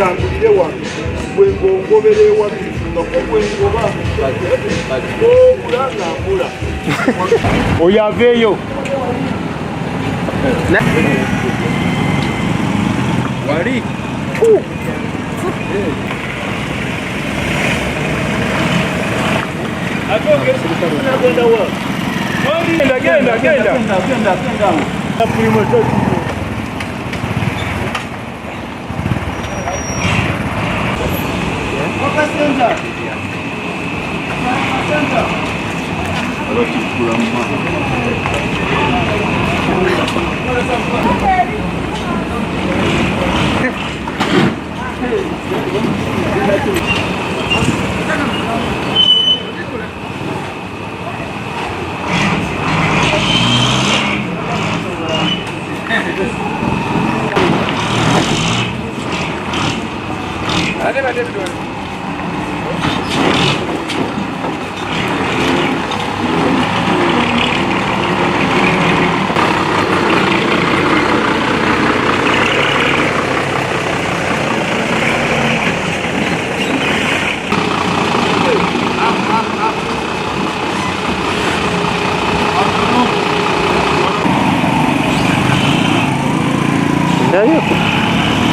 otambulire wano bwe ng'ongobera ewabbifu nga bwe ngoba obula ng'ambula oyo aveeyo wali genda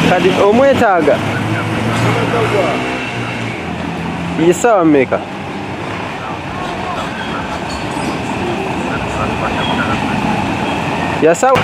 kadi omwetaaga yisawa mmeka yasawa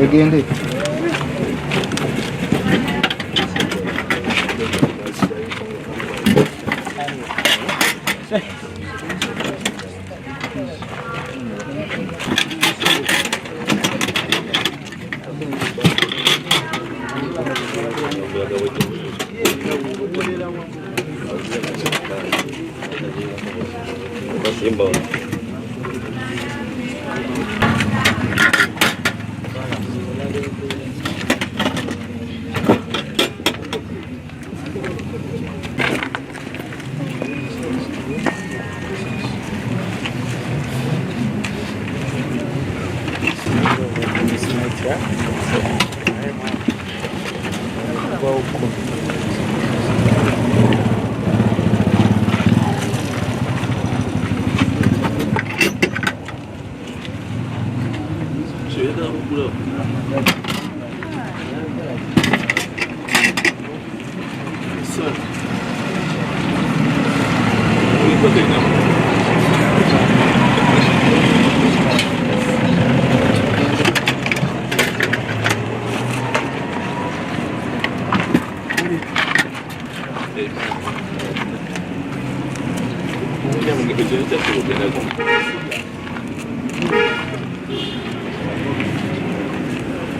Egende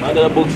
Ada box.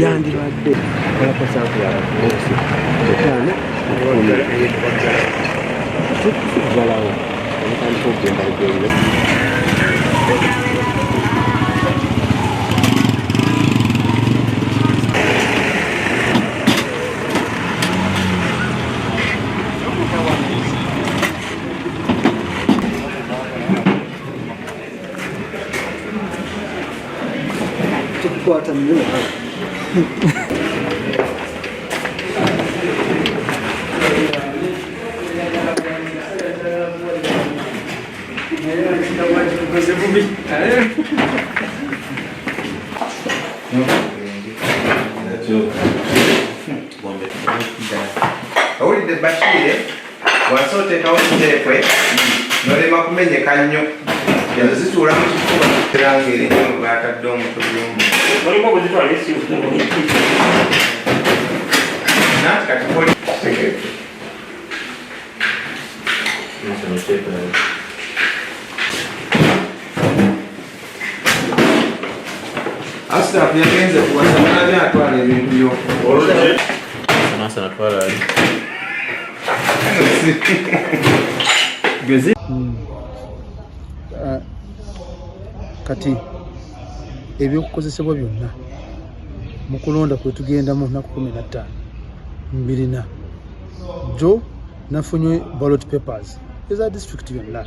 yandibadde olakosanku yabaosi etaano tukuvalawo omutandika okugenda lugendo tukukwata nnyo Owulidde Bashir bw'asooka oteekawo kiteekwe n'olema kumenyeka nnyo yazo zituula mu kifuba era ng'erinnya baatadde omutubi nati kati Asitafu yagenze kuwasa nabi atwala ebintu by'okukola. Sana twala ali. Kati ebyokukozesebwa byonna mu kulonda kwe tugendamu nnaku 15 mbirina jo nafunye ballot papers eza district yonna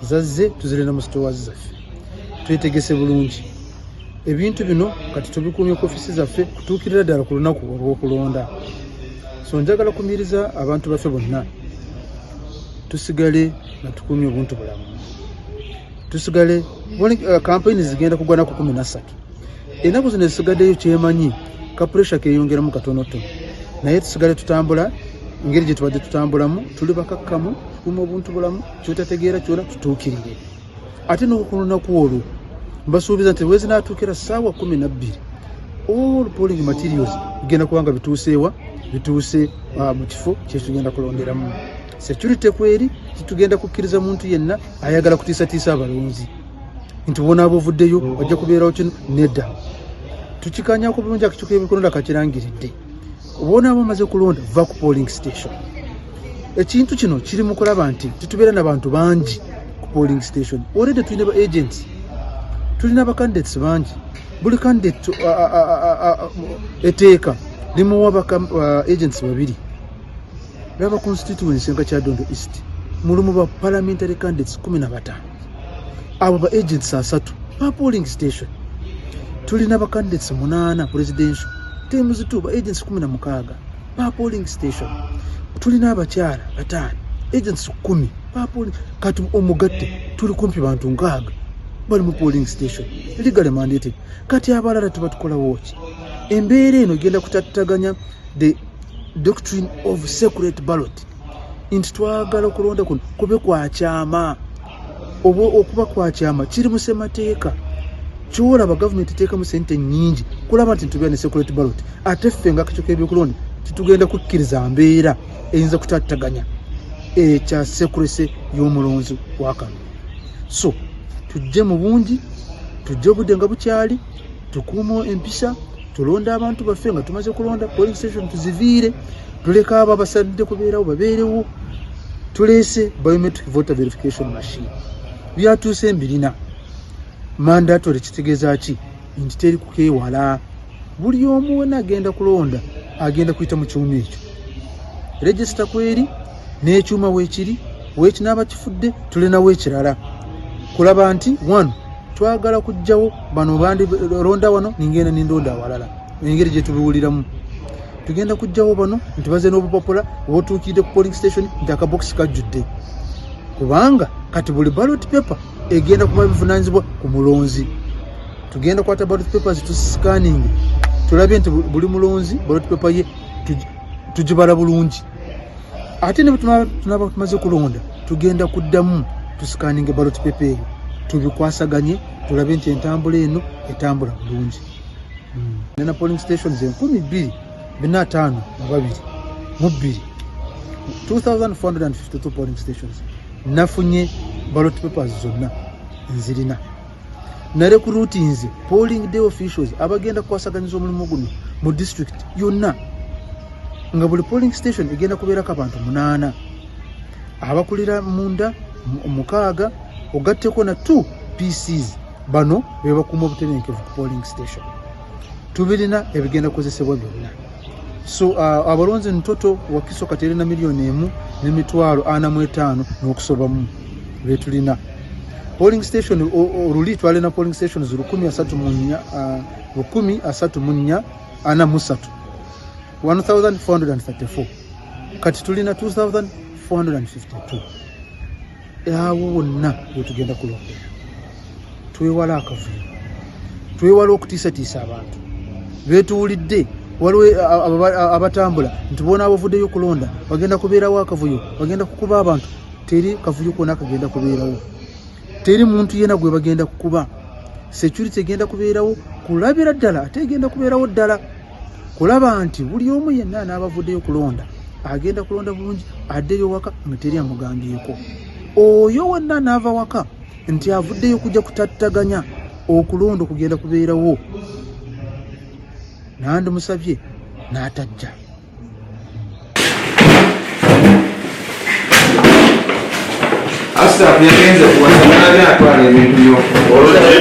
zazze tuzirina mu stores zaffe twetegese bulungi ebintu bino kati tubikumye ku ofisi zaffe kutuukirira ddala ku lunaku olw'okulonda. So njagala kumiriza abantu baffe bonna tusigale nga tukumye obuntu bulamu, tusigale kampeyini zigenda kugwana ku 13 ennaku zino zisigaddeyo kyemanyi ka pressure keeyongeramu katonotono naye tusigale tutambula engeri gye tubadde tutambulamu tuli bakakkamu tukume obuntu bulamu kyotategeera kyona tutuukirire ate n'okulunaku olwo mbasuubiza nti bwezi naatuukira ssaawa 12 all polling materials bigenda kubanga bituuseewa bituuse mu kifo kyetugenda kulonderamu. Security kweri kitugenda kukkiriza muntu yenna ayagala kutiisatiisa abalonzi nti wona abovuddeyo wajja kubeerawo kino nedda tukikanyako bulungi akikyuka ebikolonda kakirangiridde obona abamaze kulonda va ku polling station. Ekintu kino kiri mu kulaba nti titubeera n'abantu bangi ku polling station. Already tulina ba agents, tulina ba candidates bangi, buli candidate eteeka limuwa agents babiri. Raba constituency nga Kyadondo East mulimu ba parliamentary candidates 15 abo ba agents 3 pa polling station. Tulina ba candidates 8 presidential teams 2 ba agents 16 pa polling station. Tulina abakyala 5 agents 10 pa polling. Kati omugatte tuli kumpi bantu 6 bali mu polling station legally mandated. Kati abalala tubatukola watch embeera eno genda kutattaganya the doctrine of secret ballot. Inti twagala okulonda kuno kube kwakyama okuba kwakyama kiri mu ssemateeka kyolaba gavumenti eteekamu ssente nnyingi kulaba nti tubeera ne secret ballot ate ffe nga akakiiko k'ebyokulonda titugenda kukkiriza mbeera eyinza kutattaganya ekya secrecy y'omulonzi wa kano. So tujje mu bungi, tujje obudde nga bukyali, tukuume empisa, tulonda abantu baffe nga tumaze kulonda polling station tuziviire, tuleka abo abasadde kubeerawo babeerewo, tuleese biometric voter verification machine. Byatuuse mbirina mandatory kitegeeza ki nti teri kukeewala. Buli omu wena agenda kulonda agenda kuyita mu kyuma ekyo register kweri n'ekyuma weekiri weekinaaba kifudde tulinawo ekirala kulaba nti 1 twagala kujjawo bano bandi ronda wano ningenda nindonda awalala engeri gye tubiwuliramu. tugenda kujjawo bano nti baze n'obupapula otuukidde ku polling station nti akabox kajjudde, kubanga kati buli ballot paper egenda kuba bivunanyizibwa ku mulonzi. Tugenda kwata ballot papers tuscanning tulabe nti buli mulonzi ballot paper ye tugibala bulungi. Ate ne tunaba tumaze kulonda tugenda kuddamu tuscanning ballot paper eyo tubikwasaganye tulabe nti entambula eno etambula bulungi. Nena polling stations 2,252 2,452 polling stations nafunye ballot papers zonna nzirina. Narecruitinze polling day officials abagenda kwasaganyiza omulimu guno mu district yonna, nga buli polling station egenda kubeerako abantu 8 abakulira munda 6 ogatteko na 2 PCs. Bano be bakuuma obutebenkevu ku polling station. Tubirina ebigenda kukozesebwa byonna. So abalonzi ntoto wakiso katere na milioni 1,45 n'okusobamu betulina. Polling station oluli twale na polling stations 1,434 kati tulina 2,452. Awo wonna wetugenda kulondera. Twewala akavuyo, twewala okutiisatiisa abantu betuwulidde. Waliwo abatambula nti bona abavuddeyo kulonda bagenda kubeerawo akavuyo, bagenda kukuba abantu. Teri kavuyo kona kagenda kubeerawo, teri muntu yena gwe bagenda kukuba. Security egenda kubeerawo, kulabira ddala ate egenda kubeerawo ddala kulaba nti buli omu yenna n'abavuddeyo kulonda agenda kulonda bulungi, addeyo waka nga teri amugambyeko. Oyo wonna n'ava waka nti avuddeyo kujja kutattaganya okulonda okugenda kubeerawo, nandi musabye n'atajja. Asta yagenze kuwasana atwala ebintu byo